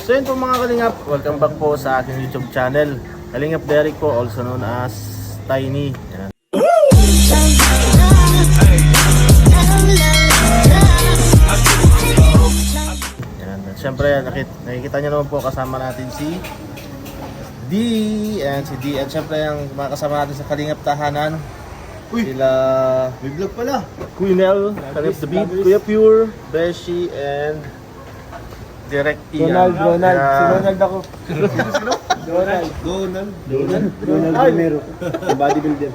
So yun po mga Kalingap, welcome back po sa aking YouTube channel. Kalingap Derek po, also known as Tiny. Yan. Yan. At syempre, nakikita nyo naman po kasama natin si D. And si D. At syempre, yung mga kasama natin sa Kalingap Tahanan. Uy! Sila May vlog pala. Quinel, Kalingap The Beat, Kuya Pure, Beshi, and Direct Ian. Ronald. Si Ronald ako. Sino? Ronald. Ronald Romero. Bodybuilder.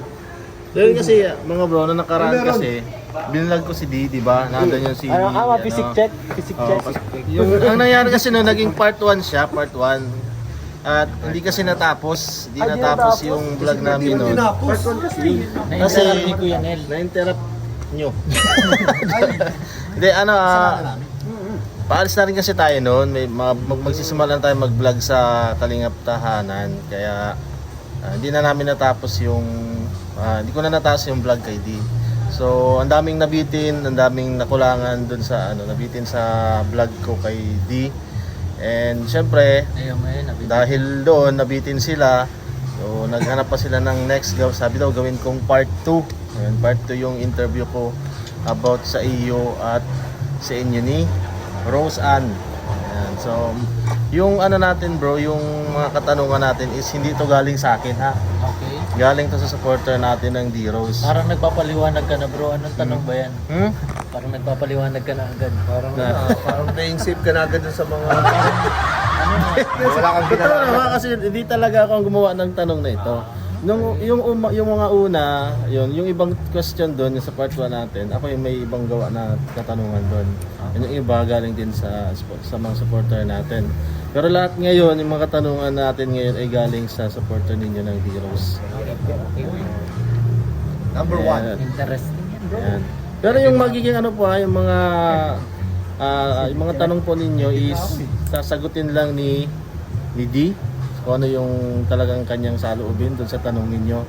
Dahil kasi mga bro, na nakaraan kasi, binlag ko si D, di ba? Nandun yung si... Physic check. Physic check. Ang nangyari kasi no, naging part 1 siya, part 1. At hindi kasi natapos, hindi natapos yung vlog namin no. Kasi na-interrupt nyo. Hindi, paalis na rin kasi tayo noon. Magsisimula lang tayo mag-vlog sa Kalingap Tahanan. Kaya hindi na namin natapos yung hindi ko na natapos yung vlog kay D. So, ang daming nabitin, ang daming nakulangan dun sa nabitin sa vlog ko kay D. And syempre, dahil doon nabitin sila, so naghanap pa sila ng next sabi daw gawin kong part 2. Ayun, part 2 yung interview ko about sa iyo at sa inyo ni Rose Ann. Ayan. So, yung natin bro, yung mga katanungan natin is hindi to galing sa akin ha. Okay. Galing to sa supporter natin ng D-Rose. Parang nagpapaliwanag ka na bro. Anong tanong ba yan? Parang nagpapaliwanag ka na agad. Parang na-insave ka na agad dun sa mga... Wala kang ginagawa. Kasi hindi talaga ako ang gumawa ng tanong na ito. Yung mga una, yung ibang question doon sa part 1 natin, ako yung may ibang gawa na katanungan doon. Yung iba galing din sa mga supporter natin. Pero lahat ngayon, yung mga katanungan natin ngayon ay galing sa supporter ninyo ng D-Rose. Number 1. Interesting yan bro. Ayan. Pero yung magiging yung mga tanong po ninyo is sasagutin lang ni D kung ano yung talagang kanyang saloobin doon sa tanong ninyo.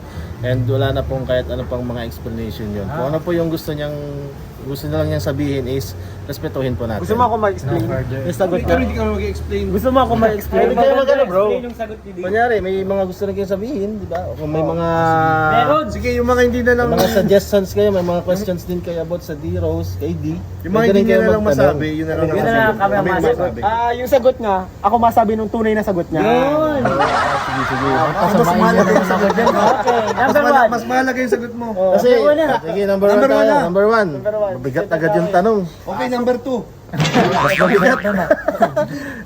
And wala na pong kahit ano pang mga explanation yun. Kung ano po yung gusto niya lang niyang sabihin is respetuhin po natin. Gusto mo ako ma-explain? Yung sagot Pero na. hindi ka mag-explain. Gusto mo ako ma-explain? Hindi kayo magano bro. Yung sagot ni Dave. Kunyari, may mga gusto na kayong sabihin, di ba? O kung may mga... Meron. Sige, yung mga hindi na lang... mga suggestions kayo, may mga questions din kayo about sa D-Rose, kay D. Yung mga hindi nyo na lang masabi, yun na lang Yun na lang kami ang masagot. Yung sagot nga, ako masabi nung tunay na sagot niya. Yun! Sige. Mas mahalaga yung sagot dyan. Okay, number 1. Mas mahalaga yung sagot mo. Kasi, sige, number 1 tayo. Number 1. Mabigat agad yung tanong. Okay, number 2.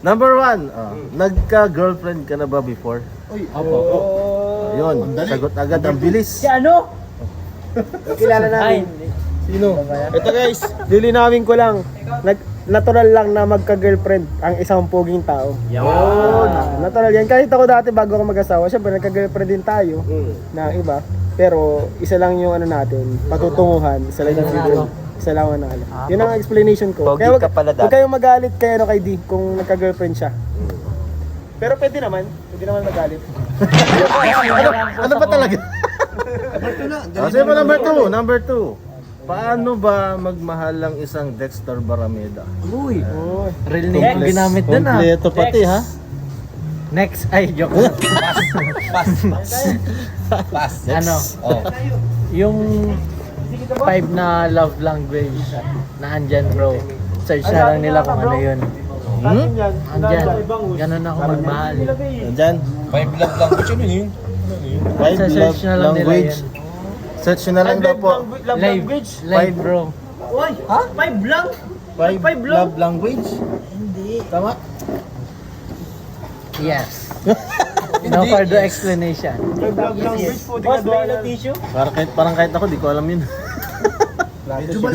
Number 1, nagka-girlfriend ka na ba before? Yun, sagot agad, ang bilis. Si ano? Kilala namin. Sino? Ito guys, lilinawin ko lang. Natural lang na magka-girlfriend ang isang poging tao. Yun! Natural yan. Kahit ako dati bago ako mag-asawa, syempre nagka-girlfriend din tayo na iba. Pero isa lang yung natin, patutunguhan, isa lang yung video. Isa lang ang nalo. Yun ang explanation ko. Pogi Kaya ka pala dati. huwag kayong magalit kay kay D kung nagka-girlfriend siya. Pero pwede naman magalit. Ano ba talaga? Number 2 na. Kasi po number 2. Paano ba magmahal ang isang Dexter Barameda? Uy. Oh. Real name ang ginamit dun ah. Kompleto pati ha? Next. Ay, joke. Pass. Ano? Yung 5 na love language na andyan bro. Search na lang nila kung ano yun. Andyan. Ganun ako magmahal. Nandyan? 5 love language, ano yun? 5 Search na lang nila language. yan. Search nyo na lang daw po. Live bro. Uy, ha? 5 lang? 5 love language? Hindi. Tama? Yes. No further explanation. Boss, may ilang tissue? Parang kahit ako, di ko alam yun.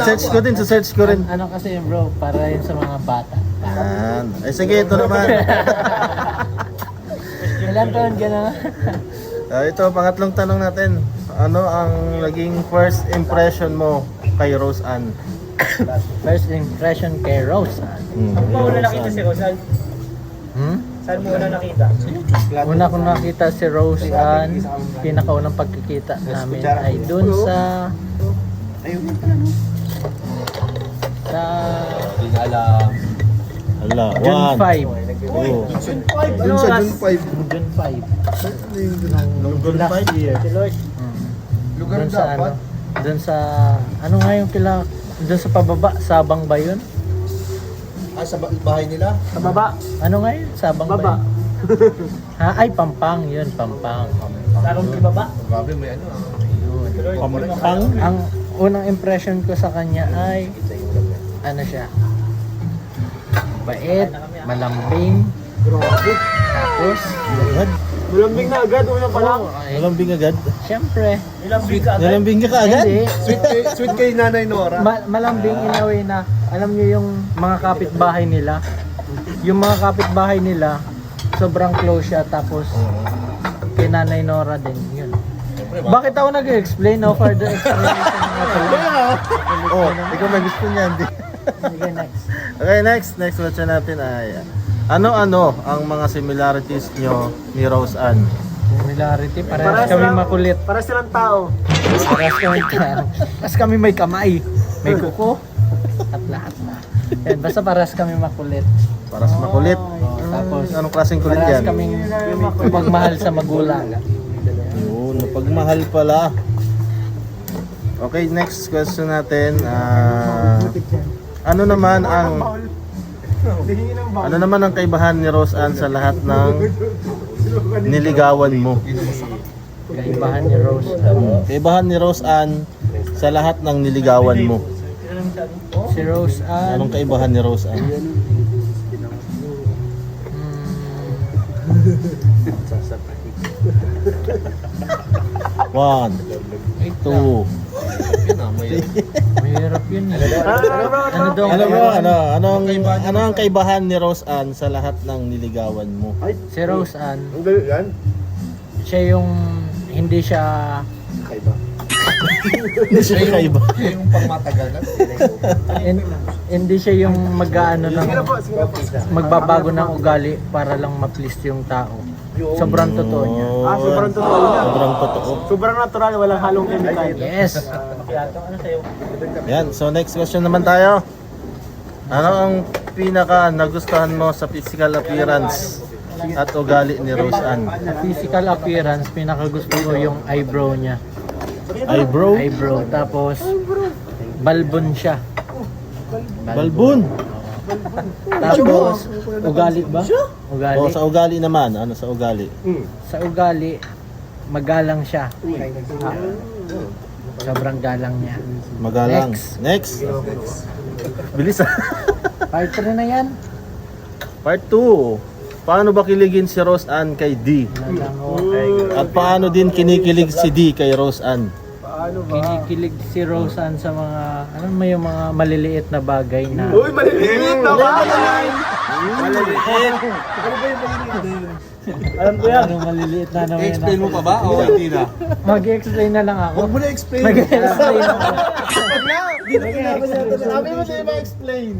Search ko din, search ko rin. Ano kasi yun bro, para yun sa mga bata. Yan. Ay sige, ito naman. Ilan taon ka na? Ito, pangatlong tanong natin. Ano ang naging first impression mo kay Rose Ann? First impression kay Rose. Saan mo una nakita si Rosan? Saan mo una nakita? Una kong nakita si Rose Ann, pinakaunang pagkikita namin ay dun sa Hala, June 1. Oo. Dun sa June 5. June 5. Nung June Last 5? year. Lugar Doon sa dapat. doon sa, ano nga yung doon sa pababa, Sabang ba yun? Sa bahay nila. Sa baba. Ano nga yun? Sabang ba Baba. yun? Ha? Ay, Pampang yun, Pampang. Sarong sa baba. Grabe, may ano. Pampang? Ang unang impression ko sa kanya ay, ano siya? Bait, malambing, tapos, Malambing na agad, una pa lang. ay, Malambing agad? syempre, Nalambing ka agad? hindi, Sweet kay Nanay Nora. malambing in a way na, alam niyo yung mga kapitbahay nila, sobrang close siya, tapos, kay Nanay Nora din, yun. Bakit ako nag-explain? No further explanation nga pala. Oh, ikaw may gusto niyan. Di. Sige, next. Okay, next question natin ay ano-ano ang mga similarities nyo ni Rose Ann? Similarity, parehas kami makulit. Para silang tao. Parehas kami may kamay, may kuko, at lahat na. Yan, basta parehas kami makulit. Para sa makulit. Tapos, Anong klaseng kulit parehas yan? kaming magmahal sa magulang. Yun, napagmahal pala. Okay, next question natin. Ano naman ang kaibahan ni Rose Ann sa lahat ng niligawan mo? Kaibahan ni Rose. Kaibahan ni Rose Ann sa lahat ng niligawan mo. Si Rose Ann, Anong kaibahan ni Rose Ann? One, two. mahirap yun eh. Ano daw? Ano ang kaibahan ni Rose Ann sa lahat ng niligawan mo? Si Rose Ann, Ang galing yan. siya yung hindi siya Hindi siya kaiba. Yung pangmatagal na. hindi siya yung mag-aano ng magbabago ng ugali para lang ma-please yung tao. Sobrang totoo niya. Sobrang totoo niya. Sobrang totoo. Sobrang natural, walang halong chemical. Yes. Yan, so next question naman tayo. Ano ang pinaka nagustuhan mo sa physical appearance at ugali ni Rose Ann? Physical appearance, pinakagusto ko yung eyebrow niya. Eyebrow? Eyebrow. Tapos, balbon siya. Balbon? Tapos, ugali ba? Ugali. O sa ugali naman, ano sa ugali? Sa ugali, magalang siya. Sobrang galang niya. Magalang. Next. Bilis ah. Part 3 na yan. Part 2. Paano ba kiligin si Rose Ann kay D? At paano din kinikilig si D kay Rose Ann? Kinikilig si Rose Ann sa mga, ano mo yung mga maliliit na bagay na Uy, maliliit na ba? Alam ko yan. ano maliliit na naman I-explain mo pa ba? O hindi na? Mag-explain na lang ako. Huwag mo na explain. Mag-explain ako. Sabi mo sa'yo ma-explain.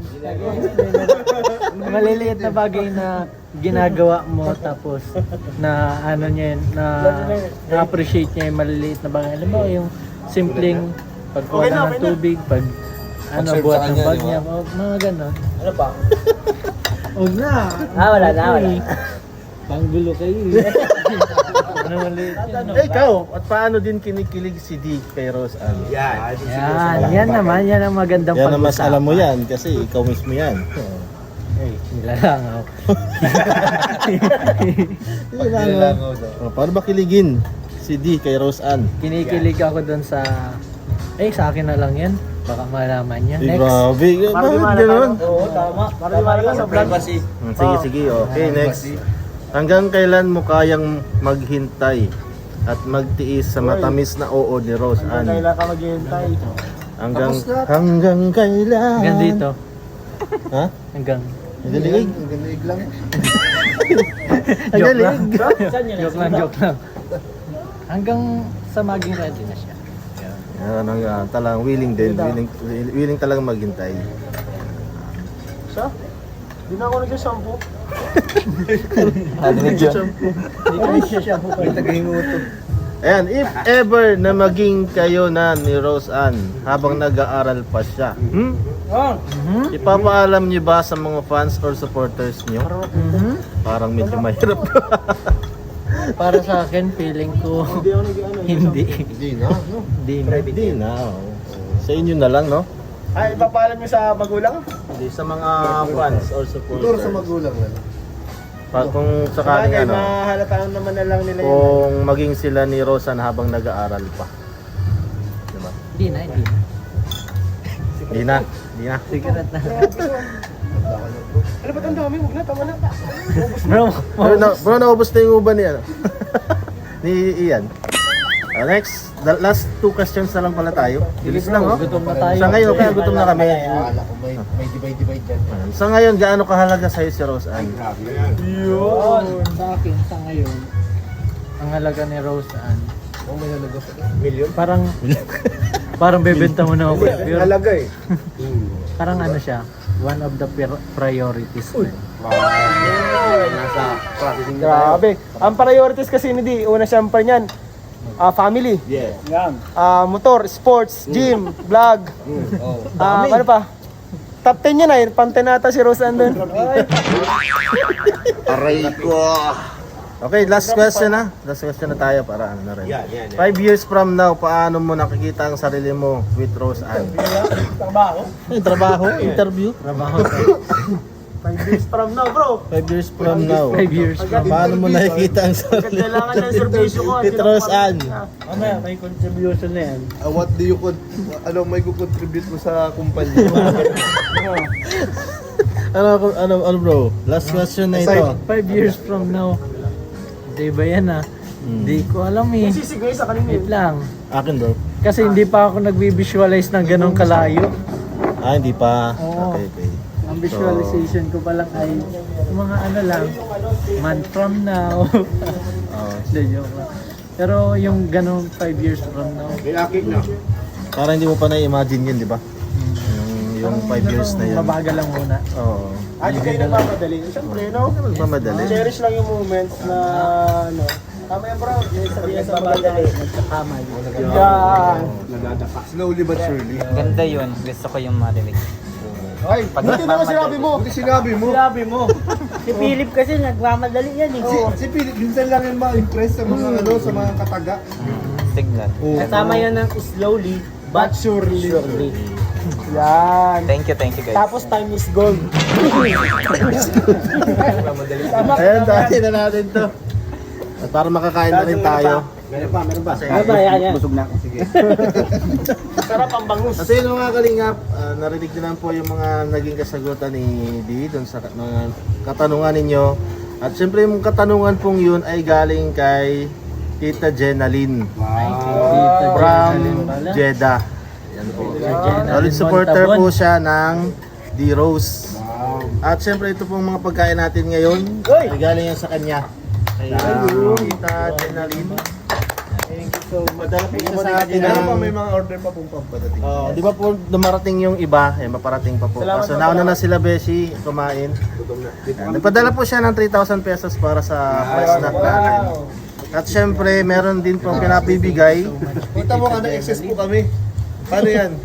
Maliliit na bagay na ginagawa mo tapos na ano niya yun, na appreciate niya yung maliliit na bagay. Alam mo yung simpleng pagkuha ng tubig, pag ano, Pag-serve buhat sa ng kanya, bag di ba? niya, mga gano'n. Ano pa? Huwag na. Wala na. Panggulo kayo eh. Ano maliit yan? Eh, ikaw, at paano din kinikilig si D kay Rose Ann? Yan naman, yan ang magandang Yan ang mas pag-usapan. alam mo yan kasi ikaw mismo yan. Ay, nilalang ako. Paano ba kiligin si D kay Rose Ann? Kinikilig ako dun sa... sa akin na lang yan. Baka malaman niya. Di Next. grabe. Bakit gano'n? Oo, tama. Para di malala sa vlog. Sige. Okay, next. Hanggang kailan mo kayang maghintay at magtiis sa matamis na oo ni Rose Ann? Kailan ka maghihintay? Hanggang kailan? Hanggang dito. Ha? Hanggang. Hanggang liig? Galig lang. Joke lang. Joke lang. Joke lang. Hanggang sa maging ready na siya. Yan, talang willing din. Willing talagang maghintay. Siya? Di na ako nag-shampoo. Hindi ka siya siya po kayo. Tagahinguto. Ayan, if ever na maging kayo na ni Rose Ann habang nag-aaral pa siya, Ipapaalam niyo ba sa mga fans or supporters niyo? Parang medyo mahirap. Para sa akin, feeling ko hindi. Hindi na, no? Hindi na. Hindi na. Oo. Sa inyo na lang, no? Ay, ipapaalam nyo sa magulang? Hindi sa mga fans or supporters. Siguro sa magulang na lang. Kung sakaling Bagay, ano, mahalataan naman na lang nila yun. kung maging sila ni Rosan habang nag-aaral pa. Diba? Hindi na, hindi na. Hindi na. Hindi na. Sigaret na. Ano ba't ang dami? Huwag na, tama na. Bro, naubos na yung uban ni ano? Ni Ian. Next, the last two questions na lang pala tayo. Bilis lang, oh. Gutom na tayo. Sa ngayon, kaya gutom na kami. Akala ko may divide dyan. Sa ngayon, gaano kahalaga sa'yo si Rose Ann? Yun. Sa akin, sa ngayon, ang halaga ni Rose Ann, Oh, may halaga sa million? parang bebenta mo na ako. Halaga eh. Parang ano siya, one of the priorities ko. Nasa processing na tayo. Grabe. Ang priorities kasi hindi, una siyempre niyan, family, Yeah. motor, sports, gym, vlog. Oh. Ano pa? Top 10 yan ay, pantenata si Rosan doon. Aray ko. Okay, last question na. Last question na tayo para ano na rin. 5 years from now, paano mo nakikita ang sarili mo with Rose Ann? Trabaho? Trabaho? Interview? Trabaho sa 5 years from now, bro. 5 years from now. 5 years. Paano mo nakikita ang sarili mo Kailangan ng servisyo ko. with Rose Ann? Ano yan, may contribution na yan. What do you may contribute mo sa kumpanya? Ano bro? Last question na ito. 5 years from now, di ba yan Hindi ko alam eh. Sisigay sa kanina. Wait lang. Akin bro. Kasi hindi pa ako nagbi-visualize ng ganong kalayo. Hindi pa. Oo. Okay. Ang visualization ko pa lang ay mga ano lang, month from now. Hindi, joke lang. Pero yung ganong 5 years from now, Para hindi mo pa na-imagine yun, di ba? Yung 5 years na yun. mabagal lang muna. Oo. At kayo nagmamadali. Siyempre, no? Magmamadali. Cherish lang yung moments na, ano. Tama yan, bro. Yung sabihin sa mga Tama yun. Yan. Slowly but surely. Ganda yun. Gusto ko yung marinig. Ay, Buti naman sinabi mo. buti sinabi mo. Sinabi mo. Si Philip kasi nagmamadali yan eh. Si Philip, minsan lang yan ma-impress sa mga sa mga kataga. Signal. Kasama yun ng slowly but surely. Yan. Thank you guys. Tapos time is gold. Ayan, dahil na natin to. At para makakain na rin tayo. Meron pa. Ano ba yan? Busog na ako, sige. Sarap ang bangus. Kasi yung mga kalingap, narinig nyo lang po yung mga naging kasagutan ni Dee doon sa mga katanungan ninyo. At syempre yung katanungan pong yun ay galing kay Tita Jenaline from Jeddah. Yan po. Solid supporter po siya ng D-Rose. At syempre ito pong mga pagkain natin ngayon ay galing yan sa kanya. Kaya Tita Jenaline. Madala po siya sa atin ng... May mga order pa pong pagpadating. Di ba po dumarating yung iba, maparating pa po. Kaso nauna na sila Beshi kumain. Nagpadala po siya ng 3,000 pesos para sa price snack natin. At syempre, meron din pong pinapibigay. Kita mo ka na excess po kami. Paano yan?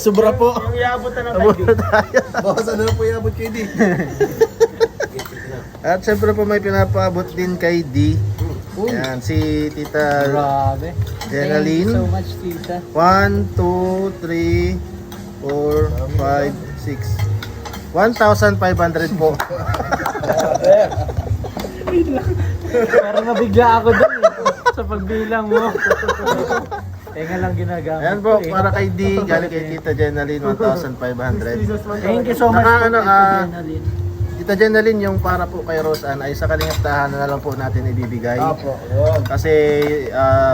Sobra po. Yung iabot na ng Abot na tayo. Baka sana lang po iabot kay D. At syempre po may pinapaabot din kay D. Yan, si Tita Grabe. Jenaline. Thank you so much, tita. 1, 2, 3, 4, 5, 6. 1,500 po. Parang nabigla ako dun sa pagbilang mo. Tenga lang ginagamit Ayan po, para kay D, galing kay Tita Jenaline, 1,500. Thank you so much Saka, po, ano, Tita Jenaline. Tita Jenaline, yung para po kay Rose Ann ay sa Kalingap Tahanan na lang po natin ibibigay. Kasi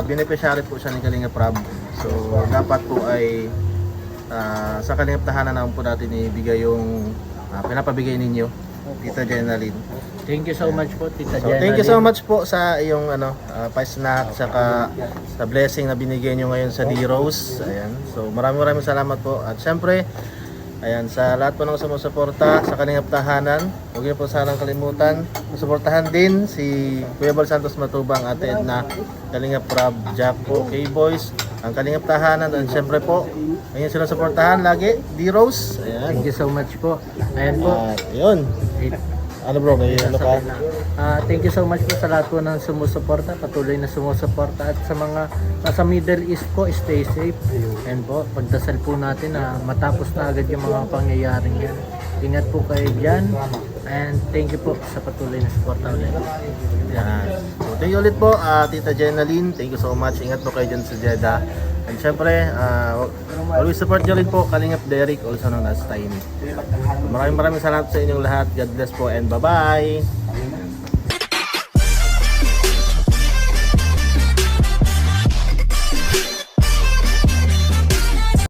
beneficiary po siya ni Kalingap Rab. So dapat po ay sa Kalingap Tahanan na lang po natin ibigay yung pinapabigay ninyo, Tita Jenaline. Thank you so much po, Tita So Jenaline. thank you so much po sa iyong pa-snack saka sa blessing na binigay nyo ngayon sa D-Rose. Ayan. So maraming salamat po. At syempre, Ayan, sa lahat po ng sumusuporta sa Kalingap Tahanan, huwag niyo po sanang kalimutan. Suportahan din si Kuya Bal Santos Matubang, Ate Edna, Kalingap Rob, Jaco, K-Boys, ang Kalingap Tahanan, and syempre po, ayun sila suportahan lagi, D-Rose. Ayan. Thank you so much po. Ayan po. At yun. Ano bro, may ano ka? Thank you so much po sa lahat po ng sumusuporta, patuloy na sumusuporta, at sa mga nasa Middle East po, stay safe. And po, pagdasal po natin na matapos na agad yung mga pangyayaring yan. Ingat po kayo dyan, and thank you po sa patuloy na suporta ulit. Yan. So, thank you ulit po, Tita Jenaline. Thank you so much. Ingat po kayo dyan sa Jeddah. And syempre, always support nyo rin po Kalingap Derek, also known as Tiny. Maraming salamat sa inyong lahat. God bless po and bye-bye!